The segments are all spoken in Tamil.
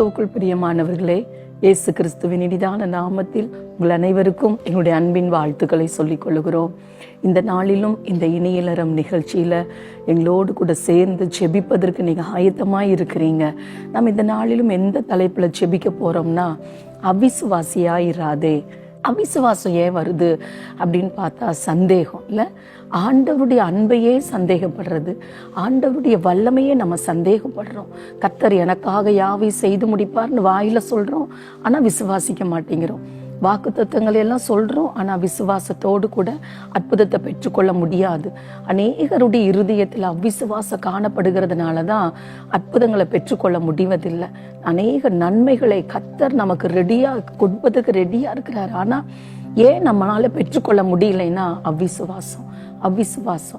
கிறிஸ்துவுக்குள் பிரியமானவர்களே, இயேசு கிறிஸ்துவின் இனிதான நாமத்தில் உங்கள் அனைவருக்கும் எங்களுடைய அன்பின் வாழ்த்துக்களை சொல்லிக் கொள்கிறோம். இந்த நாளிலும் இந்த இணையலரம் நிகழ்ச்சியில் எங்களோடு கூட சேர்ந்து ஜெபிப்பதற்கு நீங்கள் ஆயத்தமாக இருக்கிறீங்க. நம்ம இந்த நாளிலும் எந்த தலைப்பில் ஜெபிக்க போகிறோம்னா, அவிசுவாசியாயிராதே. அவிசுவாசம் ஏன் வருது அப்படின்னு பார்த்தா, சந்தேகம் இல்லை, ஆண்டவருடைய அன்பையே சந்தேகப்படுறது, ஆண்டவருடைய வல்லமையே நம்ம சந்தேகப்படுறோம். கர்த்தர் எனக்காக யாவை செய்து முடிப்பார்னு வாயில சொல்றோம், ஆனா விசுவாசிக்க மாட்டேங்கிறோம். வாக்குத்தத்தங்களை எல்லாம் சொல்றோம், ஆனா விசுவாசத்தோடு கூட அற்புதத்தை பெற்றுக்கொள்ள முடியாது. அநேகருடைய இருதயத்தில் அவிசுவாசம் காணப்படுகிறதுனாலதான் அற்புதங்களை பெற்றுக்கொள்ள முடிவதில்லை. அநேக நன்மைகளை கர்த்தர் நமக்கு ரெடியா கொடுப்பதற்கு ரெடியா இருக்கிறார். ஆனா ஏன் நம்மளால பெற்றுக்கொள்ள முடியலைன்னா அவிசுவாசம்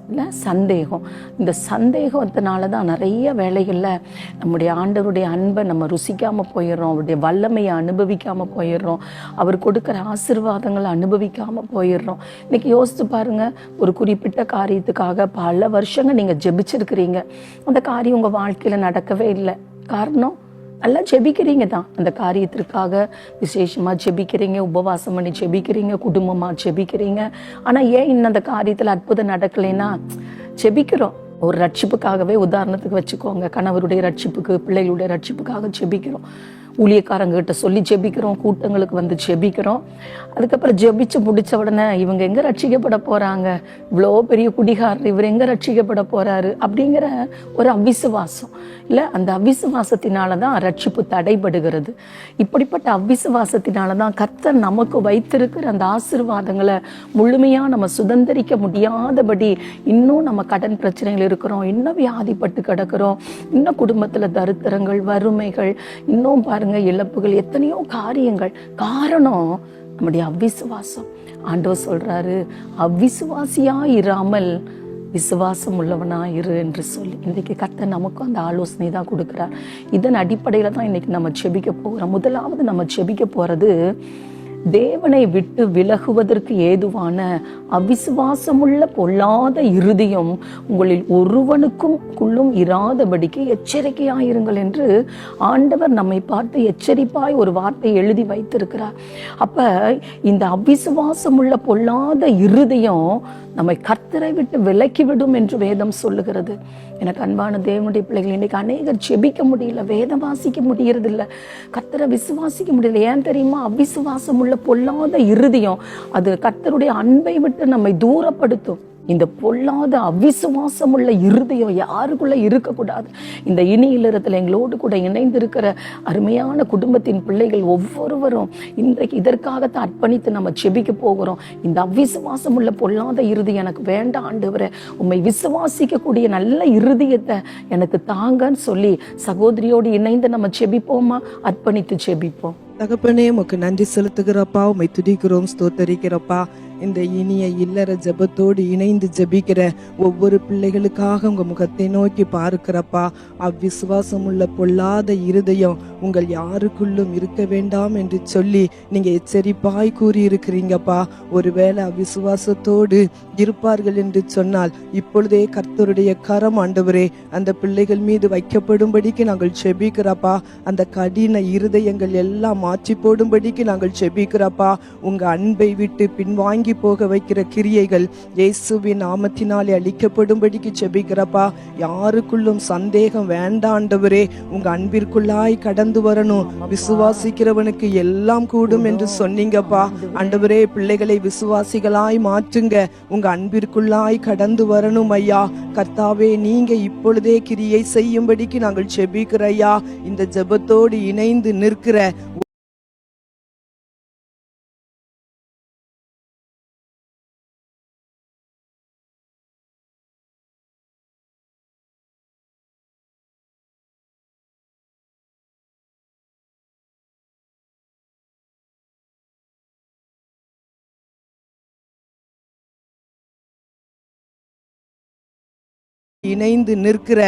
இல்லை, சந்தேகம். இந்த சந்தேகத்தினாலதான் நிறைய வேலைகளில் நம்முடைய ஆண்டவருடைய அன்பை நம்ம ருசிக்காம போயிடுறோம், அவருடைய வல்லமையை அனுபவிக்காம போயிடுறோம், அவர் கொடுக்குற ஆசீர்வாதங்களை அனுபவிக்காம போயிடுறோம். இன்னைக்கு யோசிச்சு பாருங்க, ஒரு குறிப்பிட்ட காரியத்துக்காக பல வருஷங்கள் நீங்க ஜெபிச்சிருக்கிறீங்க, அந்த காரியம் உங்க வாழ்க்கையில நடக்கவே இல்லை. காரணம், நல்லா ஜெபிக்கிறீங்க தான், அந்த காரியத்திற்காக விசேஷமா ஜெபிக்கிறீங்க, உபவாசம் பண்ணி ஜெபிக்கிறீங்க, குடும்பமா ஜெபிக்கிறீங்க. ஆனா ஏன் இன்னும் அந்த காரியத்துல அற்புதம் நடக்கலைன்னா, ஜெபிக்கிறோம் ஒரு ரட்சிப்புக்காகவே. உதாரணத்துக்கு வச்சுக்கோங்க, கணவருடைய ரட்சிப்புக்கு, பிள்ளைகளுடைய ரட்சிப்புக்காக ஜெபிக்கிறோம், ஊழியக்காரங்கிட்ட சொல்லி ஜெபிக்கிறோம், கூட்டங்களுக்கு வந்து ஜெபிக்கிறோம். அதுக்கப்புறம் ஜெபிச்சு முடிச்ச உடனே இவங்க எங்க ரட்சிக்கப்பட போறாங்க, இவ்வளோ பெரிய குடிகாரர் இவர் எங்க ரட்சிக்கப்பட போறாரு அப்படிங்கிற ஒரு அவிசுவாசம் இல்லை. அந்த அவிசுவாசத்தினாலதான் ரட்சிப்பு தடைபடுகிறது. இப்படிப்பட்ட அவிசுவாசத்தினாலதான் கர்த்தர் நமக்கு வைத்திருக்கிற அந்த ஆசீர்வாதங்களை முழுமையா நம்ம சுதந்திரிக்க முடியாதபடி இன்னும் நம்ம கடன் பிரச்சனைகள் இருக்கிறோம், இன்னும் வியாதிப்பட்டு கிடக்கிறோம், இன்னும் குடும்பத்துல தரித்திரங்கள், வறுமைகள், இன்னும் பாருங்க இழப்புகள், எத்தனையோ காரியங்கள். காரணம் நம்முடைய அவிசுவாசம். ஆண்டவர் சொல்றாரு, அவிசுவாசியா இராமல் விசுவாசம் உள்ளவனா இரு என்று சொல்லி. இன்றைக்கு கர்த்தர் நமக்கும் அந்த ஆலோசனை தான் கொடுக்கிறார். இதன் அடிப்படையில தான் இன்னைக்கு நம்ம ஜெபிக்க போகிறோம். முதலாவது நம்ம ஜெபிக்க போறது, தேவனை விட்டு விலகுவதற்கு ஏதுவான அவிசுவாசமுள்ள பொல்லாத இருதயம் உங்களில் ஒருவனுக்கும் இராதபடிக்கு எச்சரிக்கையாயிருங்கள் என்று ஆண்டவர் நம்மை பார்த்து எச்சரிப்பாய் ஒரு வார்த்தை எழுதி வைத்திருக்கிறார். அப்ப இந்த அவிசுவாசமுள்ள பொல்லாத இருதயம் நம்மை கர்த்தரை விட்டு விலக்கிவிடும் என்று வேதம் சொல்லுகிறது. எனக்கு அன்பான தேவனுடைய பிள்ளைகள், இன்னைக்கு அநேகர் ஜெபிக்க முடியல, வேதம் வாசிக்க முடியறது இல்லை, கர்த்தரை விசுவாசிக்க முடியல. ஏன் தெரியுமா? அவிசுவாசம் உள்ள பொல்லாத இருதயம் அது கர்த்தருடைய அன்பை விட்டு நம்மை தூரப்படுத்தும். இந்த பொல்லாத அவிசுவாசம் உள்ள இருதயம் யாருக்குள்ள இருக்கக்கூடாது. இந்த இணையலரத்தில் எங்களோடு கூட இணைந்திருக்கிற அருமையான குடும்பத்தின் பிள்ளைகள் ஒவ்வொருவரும் இன்றைக்கு இதற்காகத்தான் அர்ப்பணித்து நம்ம ஜெபிக்க போகிறோம். இந்த அவிசுவாசம் உள்ள பொல்லாத இருதயம் எனக்கு வேண்டாம் ஆண்டவரே, உம்மை விசுவாசிக்கக்கூடிய நல்ல இருதயத்தை எனக்கு தாங்கன்னு சொல்லி சகோதரியோடு இணைந்து நம்ம ஜெபிப்போமா? அர்ப்பணித்து ஜெபிப்போம். தகப்பனே, உமக்கு நன்றி செலுத்துகிறப்பா, உம்மை துதிக்கிறோம், ஸ்தோத்தரிக்கிறப்பா. இந்த இனிய இல்லற ஜெபத்தோடு இணைந்து ஜெபிக்கிற ஒவ்வொரு பிள்ளைகளுக்காக உங்க முகத்தை நோக்கி பார்க்கிறப்பா. அவ்விசுவாசம் உள்ள பொல்லாத இருதயம் உங்கள் யாருக்குள்ளும் இருக்க வேண்டாம் என்று சொல்லி நீங்க எச்சரிப்பாய் கூறி இருக்கிறீங்கப்பா. ஒருவேளை அவ்விசுவாசத்தோடு இருப்பார்கள் என்று சொன்னால் இப்பொழுதே கர்த்தருடைய கரம் ஆண்டவரே அந்த பிள்ளைகள் மீது வைக்கப்படும்படிக்கு நாங்கள் ஜெபிக்கிறப்பா. அந்த கடின இருதயங்கள் எல்லாம் மாற்றி போடும்படிக்கு நாங்கள் ஜெபிக்கிறப்பா. உங்க அன்பை விட்டு பின்வாங்கி போக வைக்கிற கிரியைகள் இயேசுவின் நாமத்தினாலே அழிக்கப்படும்படிக்கு ஜெபிக்கிறப்பா. யாருக்குள்ளும் சந்தேகம் வேண்டாண்டவரே, உங்க அன்பிற்குள்ளாய் கடந்து வரணும். விசுவாசிக்கிறவனுக்கு எல்லாம் கூடும் என்று சொன்னீங்கப்பா. ஆண்டவரே, பிள்ளைகளை விசுவாசிகளாய் மாற்றுங்க, உங்க அன்பிற்குள்ளாய் கடந்து வரணும் ஐயா. கர்த்தாவே, நீங்க இப்பொழுதே கிரியை செய்யும்படிக்கு நாங்கள் ஜெபிக்கிற ஐயா. இந்த ஜெபத்தோடு இணைந்து நிற்கிற இணைந்து நிற்கிற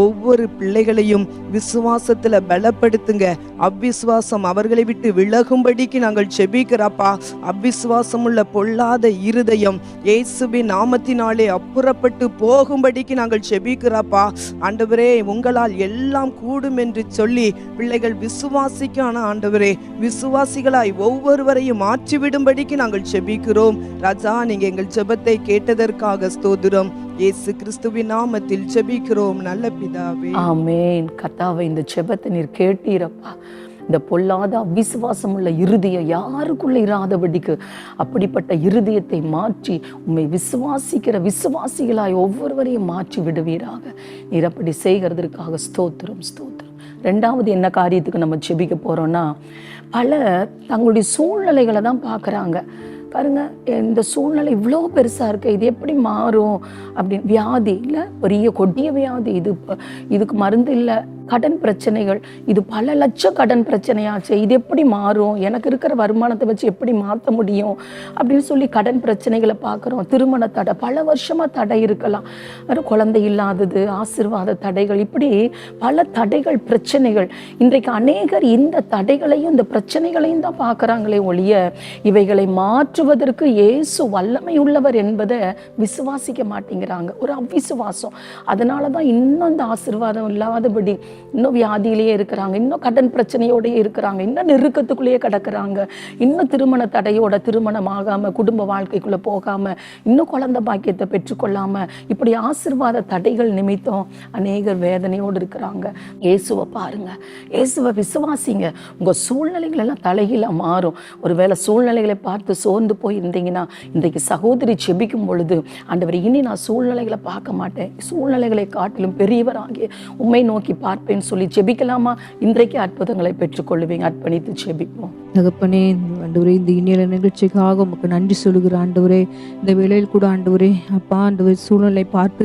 ஒவ்வொரு பிள்ளைகளையும் விசுவாசத்துல பலப்படுத்துங்க. அவ்விசுவாசம் அவர்களை விட்டு விலகும்படிக்கு நாங்கள் செபிக்கிறப்பா. அவ்விசுவாசம் உள்ள பொல்லாத இருதயம் இயேசுவின் நாமத்தினாலே அப்புறப்பட்டு போகும்படிக்கு நாங்கள் செபிக்கிறப்பா. ஆண்டவரே, உங்களால் எல்லாம் கூடும் என்று சொல்லி பிள்ளைகள் விசுவாசிக்கான ஆண்டவரே, விசுவாசிகளாய் ஒவ்வொருவரையும் மாற்றிவிடும்படிக்கு நாங்கள் செபிக்கிறோம். ராஜா, நீங்க எங்கள் ஜெபத்தை கேட்டதற்காக ஸ்தோத்திரம். இயேசு கிறிஸ்துவின் நாமத்தில் ஜெபிக்கிறோம் நல்ல பிதாவே, ஆமென். கர்த்தாவே, இந்த ஜெபத்தை நீர் கேட்டீரப்பா. இந்த பொல்லாத அவிசுவாசம் உள்ள இருதயம் யாருக்குள்ள இராதபடிக்கு அப்படிப்பட்ட இருதயத்தை மாற்றி உம்மை விசுவாசிக்கிற விசுவாசிகளாய் ஒவ்வொருவரையும் மாற்றி விடுவீராக. நீர் அப்படி செய்கிறதற்காக ஸ்தோத்திரம் ஸ்தோத்திரம். ரெண்டாவது என்ன காரியத்துக்கு நம்ம ஜெபிக்க போறோம்னா, பலர் தங்களுடைய சூழ்நிலைகளை தான் பார்க்குறாங்க. பாருங்க, இந்த சூழ்நிலை இவ்வளோ பெருசாக இருக்கு, இது எப்படி மாறும் அப்படின்னு. வியாதி இல்லை, பெரிய கொடிய வியாதி, இதுக்கு மருந்து இல்லை. கடன் பிரச்சனைகள், இது பல லட்சம் கடன் பிரச்சனையாச்சு, இது எப்படி மாறும், எனக்கு இருக்கிற வருமானத்தை வச்சு எப்படி மாற்ற முடியும் அப்படின்னு சொல்லி கடன் பிரச்சனைகளை பார்க்குறோம். திருமண தடை, பல வருஷமாக தடை இருக்கலாம், குழந்தை இல்லாதது, ஆசீர்வாத தடைகள், இப்படி பல தடைகள் பிரச்சனைகள். இன்றைக்கு அநேகர் இந்த தடைகளையும் இந்த பிரச்சனைகளையும் தான் பார்க்குறாங்களே ஒழிய இவைகளை மாற்றுவதற்கு இயேசு வல்லமை உள்ளவர் என்பதை விசுவாசிக்க மாட்டேங்கிறாங்க. ஒரு அவ்விசுவாசம். அதனால தான் இன்னும் இந்த ஆசீர்வாதம் இல்லாதபடி இன்னும் வியாதியிலேயே இருக்கிறாங்க, இன்னும் கடன் பிரச்சனையோடய இருக்கிறாங்க, இன்னும் நெருக்கத்துக்குள்ளேயே கிடக்கிறாங்க, இன்னும் திருமண தடையோட திருமணம் ஆகாம குடும்ப வாழ்க்கைக்குள்ள போகாம, இன்னும் குழந்தை பாக்கியத்தை பெற்றுக்கொள்ளாம, இப்படி ஆசீர்வாத தடைகள் நிமித்தம் அநேகர் வேதனையோடு இருக்கிறாங்க. இயேசுவை பாருங்க, இயேசுவை விசுவாசிங்க. உங்க சூழ்நிலைகள் எல்லாம் தலைகீழா மாறும். ஒருவேளை சூழ்நிலைகளை பார்த்து சோர்ந்து போய் இருந்தீங்கன்னா, இன்றைக்கு சகோதரி ஜெபிக்கும் பொழுது, ஆண்டவர், இனி நான் சூழ்நிலைகளை பார்க்க மாட்டேன், சூழ்நிலைகளை காட்டிலும் பெரியவராகிய உம்மை நோக்கி பார்ப்பேன்னு சொல்லி ஜெபிக்கலாமா? இன்றைக்கு அற்புதங்களை பெற்றுக்கொள்ளுவீங்க. அர்ப்பணித்து ஜெபிப்போம். தகப்பனே, ஆண்டவரே, இந்த இனிய நிகழ்ச்சிக்காக உமக்கு நன்றி சொல்லுகிற ஆண்டவரே. இந்த வேளையில் கூட ஆண்டவரே, அப்பா ஆண்டவரே, சூழ்நிலை பார்த்து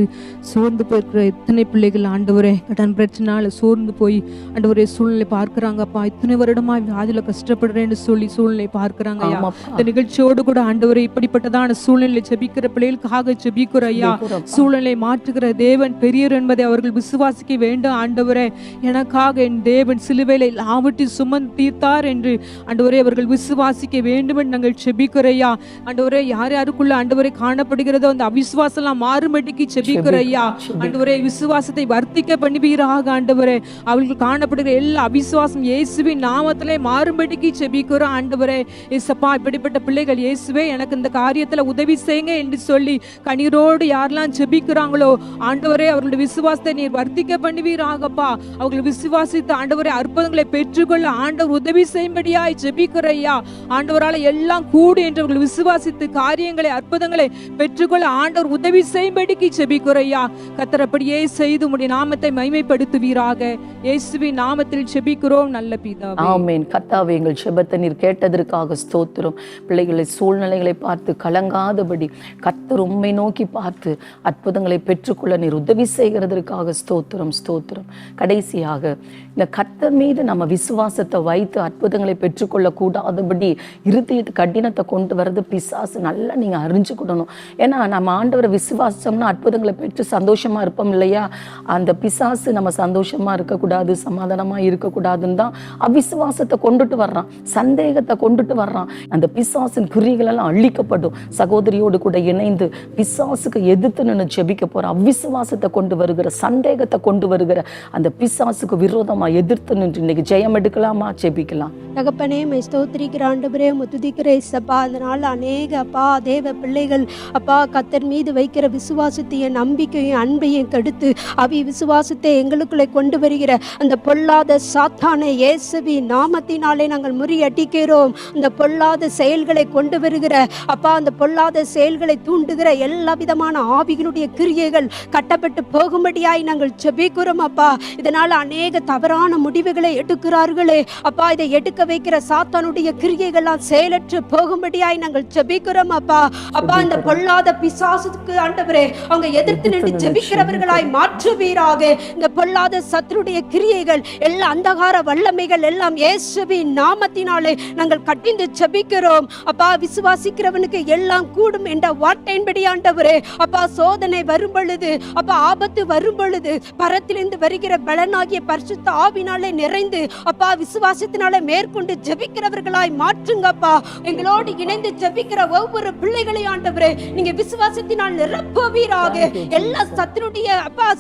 சோர்ந்து போயிருக்கிற எத்தனை பிள்ளைகள் ஆண்டவரே, கடன் பிரச்சனால சோர்ந்து போய் ஆண்டவரே சூழ்நிலை பார்க்கிறாங்க. அப்பா, இத்தனை வருடமா வியாதியில கஷ்டப்படுறேன்னு சொல்லி சூழ்நிலை பார்க்கிறாங்க ஐயா. இந்த நிகழ்ச்சியோடு கூட ஆண்டவரே, இப்படிப்பட்டதான சூழ்நிலை ஜெபிக்கிற பிள்ளைகளுக்காக ஜெபிக்கிற ஐயா. சூழ்நிலை மாற்றுகிற தேவன் பெரியவர் என்பதை அவர்கள் விசுவாசிக்க வேண்டும் ஆண்டவரே. எனக்காக என் தேவன் சிலுவையில எல்லாவற்றையும் சுமந்து தீர்த்தார் என்று ஆண்டவரே அவர்கள் விசுவாசிக்க வேண்டும் என்று நாங்கள் செபிக்கிறையா. ஆண்டவரே, யார் யாருக்குள்ள ஆண்டவரே காணப்படுகிறதோ அந்த அவிசுவாசம் மாறும்படிக்கு செபிக்கிறையா. ஆண்டவரே, விசுவாசத்தை வர்த்திக்க பண்ணுவீராக ஆண்டவரே. அவர்கள் காணப்படுகிற எல்லா அவிசுவாசம் இயேசுவின் நாமத்திலே மாறும்படிக்கு செபிக்கிறோம் ஆண்டவரே. இயேசப்பா, இப்படிப்பட்ட பிள்ளைகள் இயேசுவே எனக்கு இந்த காரியத்துல உதவி செய்யுங்க என்று சொல்லி கண்ணீரோடு யாரெல்லாம் செபிக்கிறாங்களோ ஆண்டவரே, அவர்களுடைய விசுவாசத்தை நீர் வர்த்திக்க பண்ணுவீராகப்பா. அவர்கள் விசுவாசித்து ஆண்டவரே அற்புதங்களை பெற்றுக்கொள்ள ஆண்டவர் உதவி செய்யும்படியாய் ஜெபிக்கிறையா. ஆண்டவரால் எல்லாம் கூடி என்றவர்கள் விசுவாசித்து காரியங்களை அற்புதங்களை பெற்றுக்கொள்ள ஆண்டவர் உதவி செய்யும்படிக்கு ஜெபிக்கிறையா. கர்த்தர் அப்படியே செய்து உம்முடைய நாமத்தை மகிமைப்படுத்துவீராக. இயேசுவின் நாமத்தில் ஜெபிக்கிறோம் நல்ல பிதாவே, ஆமென். கர்த்தாவே, எங்கள் ஜெபத்தை நீர் கேட்டதற்காக ஸ்தோத்திரம். பிள்ளைகளை சூழ்நிலைகளை பார்த்து கலங்காதபடி கர்த்தர் உம்மை நோக்கி பார்த்து அற்புதங்களை பெற்றுக்கொள்ள நீர் உதவி செய்கிறதற்காக ஸ்தோத்திரம் ஸ்தோத்திரம். கடைசியாக இந்த கர்த்தர் மீது நம்ம விசுவாசத்தை வைத்து அற்புதங்களை பெற்றுக்கொள்ள கூடாதபடி இருதயத்து கடினத்தை கொண்டு வர்றது பிசாசு. நல்லா நீங்க அறிஞ்சுக்கிடணும். ஏன்னா நம்ம ஆண்டவரை விசுவாசம்னா அற்புதங்களை பெற்று சந்தோஷமா இருப்போம் இல்லையா? அந்த பிசாசு நம்ம சந்தோஷமா இருக்கக்கூடாது, சமாதானமா இருக்கக்கூடாதுன்னு தான் அவிசுவாசத்தை கொண்டுட்டு வர்றான், சந்தேகத்தை கொண்டுட்டு வர்றான். அந்த பிசாசின் குறிகள் எல்லாம் அழிக்கப்படும். சகோதரியோடு கூட இணைந்து பிசாசுக்கு எதிர்த்து நின்று ஜெபிக்க போற அவிசுவாசத்தை கொண்டு வருகிற, சந்தேகத்தை கொண்டு வருகிற அந்த பிசாசுக்கு விரோதமா எதிர்த்து நின்று இன்னைக்கு ஜெயம் எடுக்கலாமா? ஜெபிக்கலாம். தகப்பனே, மை ஸ்தோத்திரிக்கிற ஆண்டவரே, முத்துதிக்கிற இசப்பா. அதனால அநேக அப்பா தேவ பிள்ளைகள் அப்பா கர்த்தர் மீது வைக்கிற விசுவாசத்தையும் நம்பிக்கையும் அன்பையும் கெடுத்து விசுவாசத்தை எங்களுக்குள்ளே கொண்டு வருகிற அந்த பொல்லாத சாத்தானை இயேசுவின் நாமத்தினாலே நாங்கள் முறியடிக்கிறோம். அந்த பொல்லாத செயல்களை கொண்டு வருகிற அப்பா, அந்த பொல்லாத செயல்களை தூண்டுகிற எல்லா விதமான ஆவிகளுடைய கிரியைகள் கட்டப்பட்டு போகும்படியாய் நாங்கள் ஜெபிக்கிறோம் அப்பா. இதனால அநேக தவறான முடிவுகளை எடுக்கிறார்களே அப்பா, இதை எடுக்க வைக்கிற சாத்தானுடைய கிரியைகள்லாம் செயலற்று போகும்படியாய் நாங்கள் ஜெபிக்கிறோம் அப்பா. அப்பா, இந்த பொல்லாத பிசாசுக்கு ஆண்டவரே அவங்க எதிர்த்து நின்று ஜெபிக்கிறவர்களாய் மாற்றுவீராக. இந்த பொல்லாத சத்துருடைய கிரியைகள் எல்லா அந்தகார வல்லமைகள் எல்லாம் இயேசுவின் நாமத்தினாலே நாங்கள் கட்டிந்து ஜெபிக்கிறோம் அப்பா. விசுவாசிக்கிறவனுக்கு எல்லாம் கூடும் என்ற வார்த்தையின்படி ஆண்டவரே அப்பா, சோதனை வரும் பொழுது அப்பா, ஆபத்து வரும் பொழுது பரத்திலிருந்து வருகிற பலனாகிய பரிசுத்த ஆவினாலே நிறைந்து அப்பா, விசுவாசத்தினாலே மேற்கொண்டு ஜெபிக்கிறவர்களாய் மாற்றுங்கப்பா. எங்களோடு இணைந்து ஜெபிக்கிற ஒவ்வொரு பிள்ளைகளையும் ஆண்டவரே நீங்க விசுவாசத்தினால் நிரப்புவீராக. எல்லா சத்துருடைய அப்பா